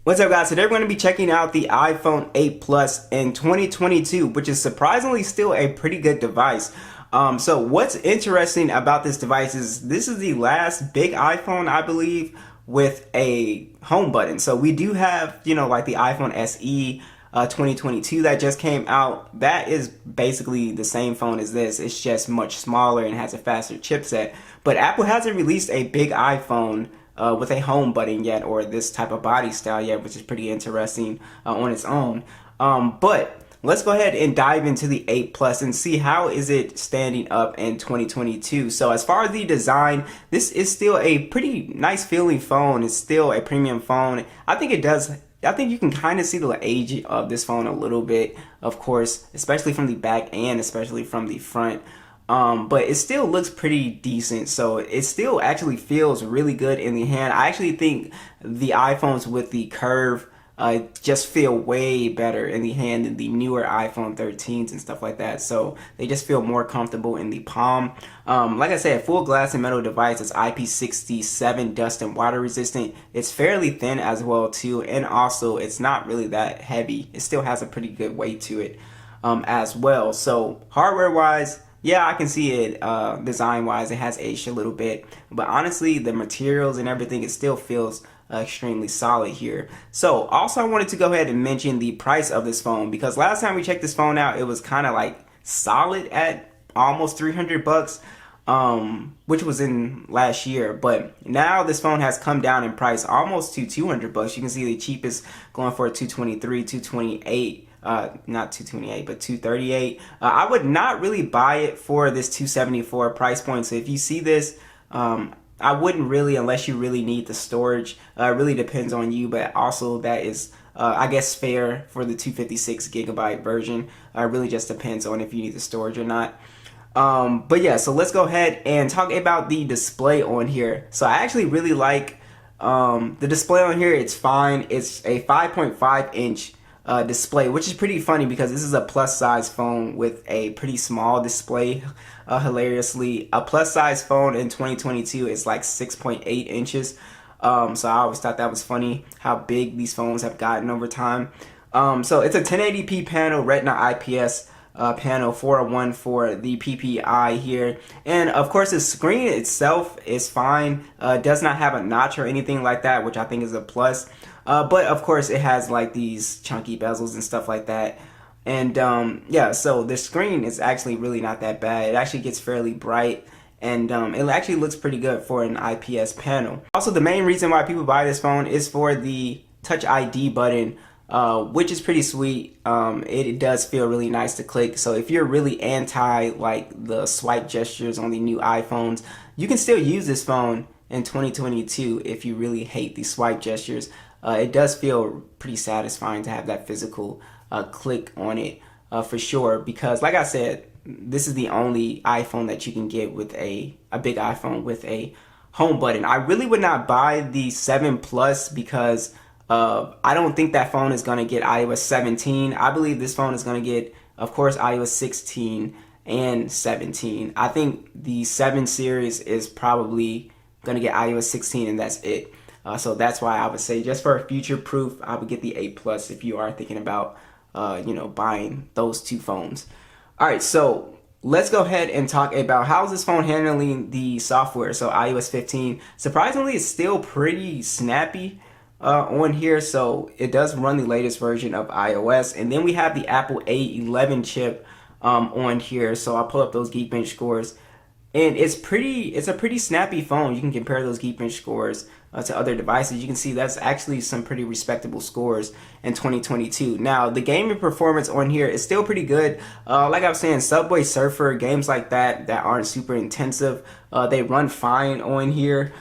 What's up, guys? Today we're going to be checking out the iPhone 8 Plus in 2022, which is surprisingly still a pretty good device. So what's interesting about this device is this is the last big iPhone, I believe, with a home button. So we do have, like the iPhone SE 2022 that just came out. That is basically the same phone as this. It's just much smaller and has a faster chipset. But Apple hasn't released a big iPhone with a home button yet, or this type of body style yet, which is pretty interesting on its own. But let's go ahead and dive into the 8 Plus and see how is it standing up in 2022. So as far as the design, this is still a pretty nice feeling phone. It's still a premium phone. I think you can kind of see the age of this phone a little bit, of course, especially from the back and especially from the front. But it still looks pretty decent, so it still actually feels really good in the hand. I actually think the iPhones with the curve just feel way better in the hand than the newer iPhone 13s and stuff like that. So they just feel more comfortable in the palm. Like I said, full glass and metal device. It's IP67 dust and water resistant. It's fairly thin as well too, and also it's not really that heavy. It still has a pretty good weight to it as well. So hardware wise, yeah, I can see it design-wise. It has aged a little bit. But honestly, the materials and everything, it still feels extremely solid here. So also I wanted to go ahead and mention the price of this phone, because last time we checked this phone out, it was kind of like solid at almost 300 bucks, which was in last year. But now this phone has come down in price almost to 200 bucks. You can see the cheapest going for 223, 228. Not 228, but 238. I would not really buy it for this 274 price point. So if you see this, I wouldn't really, unless you really need the storage. It really depends on you, but also that is, I guess, fair for the 256 gigabyte version. Really just depends on if you need the storage or not. But yeah, so let's go ahead and talk about the display on here. So I actually really like the display on here. It's fine. It's a 5.5 inch display, which is pretty funny because this is a plus size phone with a pretty small display. Hilariously, a plus size phone in 2022 is like 6.8 inches. So I always thought that was funny how big these phones have gotten over time. So it's a 1080p panel, Retina IPS panel, 401 for the PPI here, and of course the screen itself is fine. Does not have a notch or anything like that, which I think is a plus. But of course it has like these chunky bezels and stuff like that. And yeah, so the screen is actually really not that bad. It actually gets fairly bright, and it actually looks pretty good for an IPS panel. Also, the main reason why people buy this phone is for the Touch ID button, which is pretty sweet. It does feel really nice to click. So if you're really anti like the swipe gestures on the new iPhones, you can still use this phone in 2022 if you really hate the swipe gestures. It does feel pretty satisfying to have that physical click on it for sure, because like I said, this is the only iPhone that you can get with a big iPhone with a home button. I really would not buy the 7 Plus because I don't think that phone is going to get iOS 17. I believe this phone is going to get, of course, iOS 16 and 17. I think the 7 series is probably going to get iOS 16, and that's it. So that's why I would say, just for future proof, I would get the 8 Plus if you are thinking about, buying those two phones. All right, so let's go ahead and talk about how's this phone handling the software. So iOS 15, surprisingly, it's still pretty snappy on here. So it does run the latest version of iOS. And then we have the Apple A11 chip on here. So I'll pull up those Geekbench scores. And it's a pretty snappy phone. You can compare those Geekbench scores to other devices. You can see that's actually some pretty respectable scores in 2022. Now, the gaming performance on here is still pretty good. Like I was saying, Subway Surfer, games like that aren't super intensive, they run fine on here.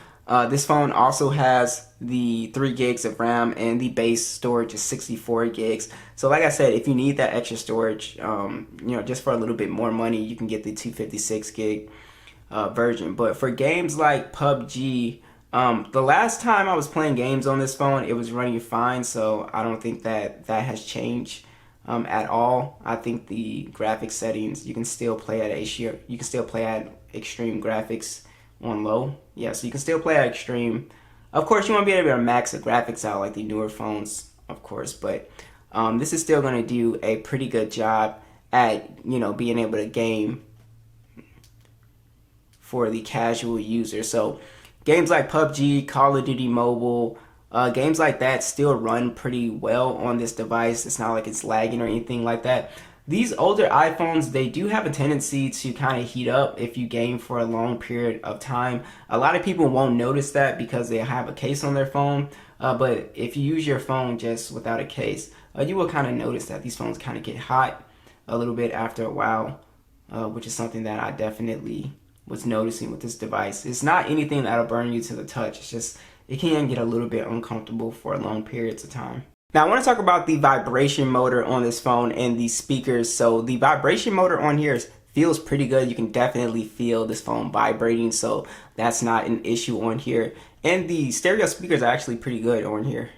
This phone also has the 3 gigs of RAM, and the base storage is 64 gigs. So like I said, if you need that extra storage, just for a little bit more money, you can get the 256 gig version. But for games like PUBG, the last time I was playing games on this phone, it was running fine, so I don't think that has changed at all. I think the graphics settings, you can still play at HDR, extreme graphics on low. Yeah, so you can still play at extreme Of course, you won't be able to max the graphics out like the newer phones, of course, but this is still going to do a pretty good job at, you know, being able to game for the casual user. So games like PUBG, Call of Duty Mobile, games like that still run pretty well on this device. It's not like it's lagging or anything like that. These older iPhones, they do have a tendency to kind of heat up if you game for a long period of time. A lot of people won't notice that because they have a case on their phone. But if you use your phone just without a case, you will kind of notice that these phones kind of get hot a little bit after a while, which is something that I definitely was noticing with this device. It's not anything that'll burn you to the touch. It's just, it can get a little bit uncomfortable for long periods of time. Now I want to talk about the vibration motor on this phone and the speakers. So the vibration motor on here feels pretty good. You can definitely feel this phone vibrating, so that's not an issue on here. And the stereo speakers are actually pretty good on here.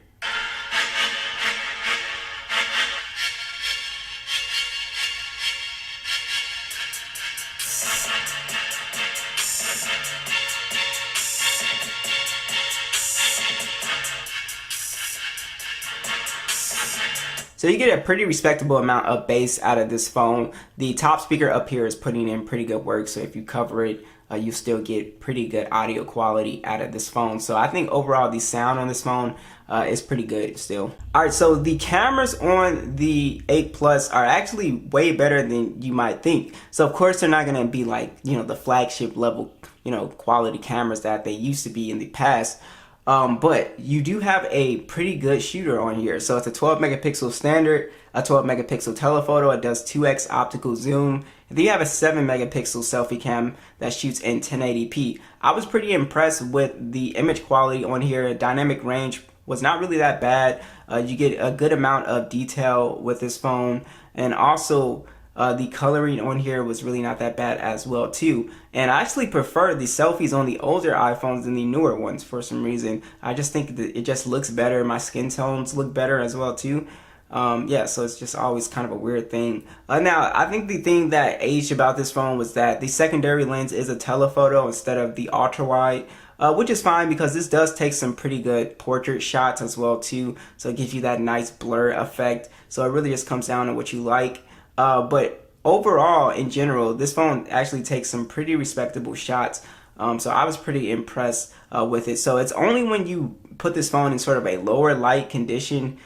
So you get a pretty respectable amount of bass out of this phone. The top speaker up here is putting in pretty good work, so if you cover it, you still get pretty good audio quality out of this phone. So I think overall the sound on this phone is pretty good still. Alright, so the cameras on the 8 Plus are actually way better than you might think. So of course they're not going to be like, you know, the flagship level, you know, quality cameras that they used to be in the past. But you do have a pretty good shooter on here. So it's a 12 megapixel standard, a 12 megapixel telephoto. It does 2x optical zoom. And then you have a 7 megapixel selfie cam that shoots in 1080p. I was pretty impressed with the image quality on here. Dynamic range was not really that bad. You get a good amount of detail with this phone, and also the coloring on here was really not that bad as well too. And I actually prefer the selfies on the older iPhones than the newer ones for some reason. I just think that it just looks better. My skin tones look better as well too. Yeah, so it's just always kind of a weird thing. Now, I think the thing that aged about this phone was that the secondary lens is a telephoto instead of the ultra wide. Which is fine because this does take some pretty good portrait shots as well too. So it gives you that nice blur effect. So it really just comes down to what you like. But overall, in general, this phone actually takes some pretty respectable shots. So I was pretty impressed with it. So it's only when you put this phone in sort of a lower light condition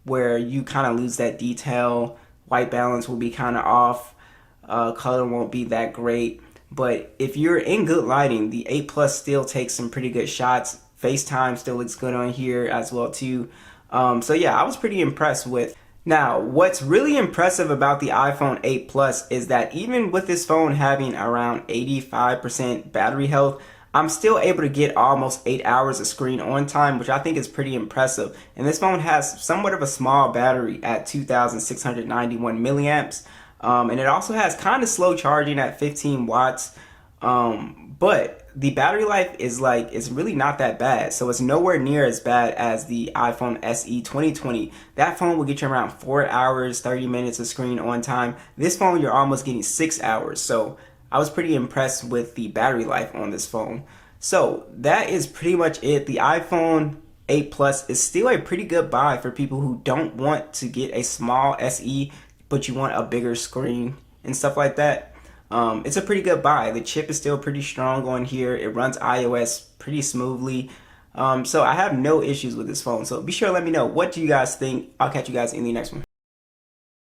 where you kind of lose that detail. White balance will be kind of off. Color won't be that great. But if you're in good lighting, the 8 Plus still takes some pretty good shots. FaceTime still looks good on here as well too. So yeah, I was pretty impressed with. Now, what's really impressive about the iPhone 8 Plus is that even with this phone having around 85% battery health, I'm still able to get almost 8 hours of screen on time, which I think is pretty impressive. And this phone has somewhat of a small battery at 2,691 milliamps. And it also has kind of slow charging at 15 watts. But the battery life is it's really not that bad. So it's nowhere near as bad as the iPhone SE 2020. That phone will get you around 4 hours, 30 minutes of screen on time. This phone, you're almost getting 6 hours. So I was pretty impressed with the battery life on this phone. So that is pretty much it. The iPhone 8 Plus is still a pretty good buy for people who don't want to get a small SE, but you want a bigger screen and stuff like that. It's a pretty good buy. The chip is still pretty strong on here. It runs iOS pretty smoothly. So I have no issues with this phone. So be sure to let me know, what do you guys think? I'll catch you guys in the next one.